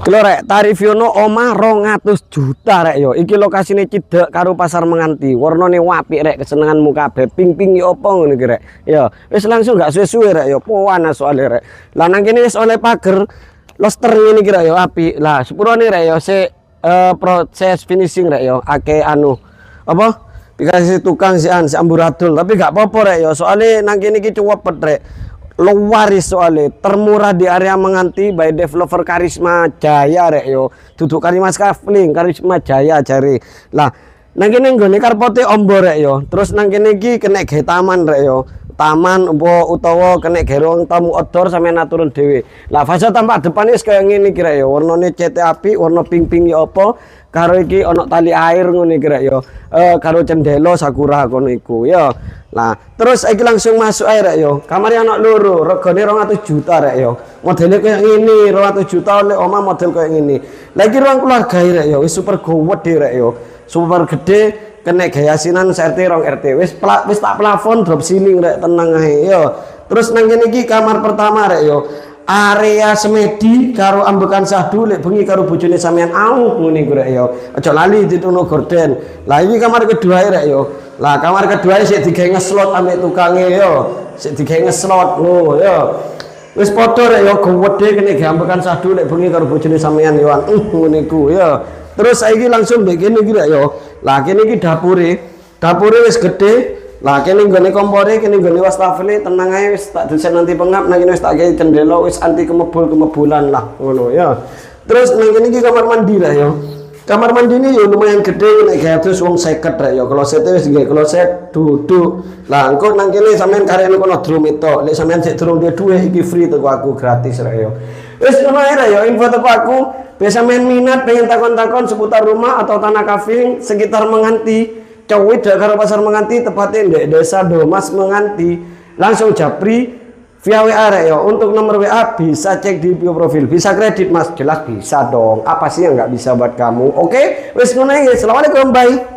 Lho rek, tarif yono omah 200 juta rek yo. Iki lokasine cidek karo pasar menganti. Warnane apik rek, kesenenganmu kabeh. Ping-ping yo opo ngono iki rek. Yo, wis langsung gak suwe-suwe rek yo. Panas soalnya rek. Lah nang kene wis oleh pager loster ngene iki rek yo apik. Lah sepurone rek yo proses finishing rek yo. Ake anu apa? Dikasih tukang si amburadul, tapi gak apa-apa rek yo. Soalnya nang kene iki cuwepet rek. Luaris soalnya termurah di area Menganti by developer Karisma Jaya rek yo. Duduk Karisma Skafling, Karisma Jaya jari. Lah nang kene nggone karpote ombo rek yo. Terus nang kene iki kena gawe taman rek yo. Taman utawa kena gawe ruang tamu outdoor sampeyan aturun dhewe. Lah fase tampak depan wis kaya ngene iki rek yo. Warnane cat apik, warna pink-pink yo apa. Karo iki ana tali air ngono iki rek yo. Karo cendelo sakura kono iku yo. Nah, terus iki langsung masuk air rek yo. Kamare ana loro, regane 200 juta rek yo. Modele kayak ngene, 200 juta oleh omah model kayak ngene. Lagi ruang keluarga rek yo, wis super gede rek yo. Super gede, kena gaya asinan RT rong RT. Wis tak plafon drop ceiling rek, tenang ae yo. Terus nang kene iki kamar pertama rek yo. Area semedi karo ambekan sahdu lek bengi karo bojone sampean au ngene iku rek yo. Aja lali dituno gorden. Lah iki kamar kedua rek yo. Lah kamar kedua sik digawe ngeslot ambek tukange yo. Sik digawe ngeslot ngono yo. Wis padha rek yo gede kene ambekan sahdu lek bengi karo bojone sampean yo. Ngene iku yo. Terus saiki langsung mbek kene iki rek yo. Lah kene iki dapure. Dapure wis gede. Lah kene nggone kompore, kene nggone wastafele tenang ae wis tak desain nanti pengap nang kene wis tak gawe jendela wis anti kemebul-kemebulan lah ngono ya. Terus nang kene iki kamar mandi lah ya. Kamar mandi ini ya lumayan gede nek gawe terus wong 50 rek ya. Klosete wis gawe kloset duduk. Lah engko nang kene sampean karene kono drum itu. Lek sampean sik durung duwe iki free teko aku gratis rek ya. Wis ngono ae rek ya info teko aku. Biasa main minat pengen takon-takon seputar rumah atau tanah kafling sekitar Menganti. Cowok karo pasar Menganti tepatnya di desa Domas Menganti. Langsung japri via WA rek ya. Untuk nomor WA bisa cek di bio profil. Bisa kredit mas, jelas bisa dong. Apa sih yang nggak bisa buat kamu? Oke, wes ngono ya. Assalamualaikum, bye.